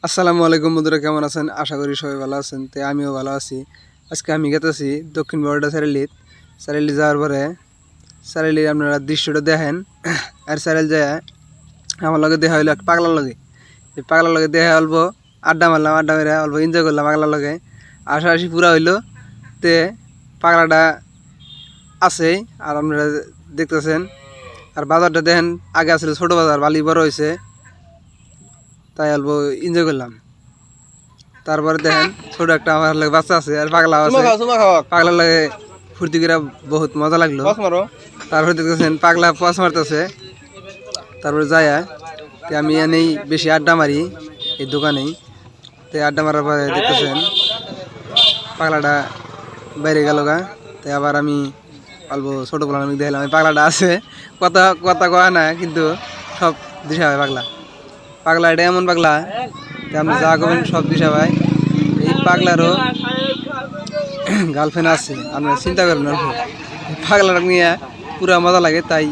আসসালামু আলাইকুম বন্ধুরা, কেমন আছেন? আশা করি সবাই ভালো আছেন। তো আমিও ভালো আছি। আজকে আমি গেতেছি দক্ষিণ বরোডা সারেলি যাওয়ার পরে সারেলি আপনারা দৃশ্যটা দেখেন। আর সারেল যায় আমার লগে দেখা হইলো এক পাগলার লগে। এই পাগলার লগে দেখা অল্প আড্ডা মারলাম, আড্ডা মেরে অল্প এনজয় করলাম পাগলার লগে। আশাআশি পুরা হইলো। তে পাগলাটা আছেই আর আপনারা দেখতেছেন। আর বাজারটা দেখেন, আগে আসলে ছোট বাজার, বালি বড় হয়েছে, তাই অল্প এনজয় করলাম। তারপরে দেখেন ছোট একটা আমার লাগে বাচ্চা আছে আর পাগলা আছে। পাগলার লাগে ফুর্তি করে বহুত মজা লাগলো। তারপরে দেখতেছেন পাগলা পস মারতেছে। তারপরে যায় আমি এনেই বেশি আড্ডা মারি এই দোকানেই। তো আড্ডা মারার পরে দেখতেছেন পাগলাটা বাইরে গেল গা। তো আবার আমি অল্প ছোটো বললাম, আমি দেখলাম পাগলাটা আছে, কথা কথা কয় না কিন্তু সব দিশা হয় পাগলা এটা এমন পাগলা, আপনি যা করবেন সব দিশা ভাই। এই পাগলারও গার্লফ্রেন্ড আছে, আপনারা চিন্তা করবেন। পাগলাটা নিয়ে পুরা মজা লাগে, তাই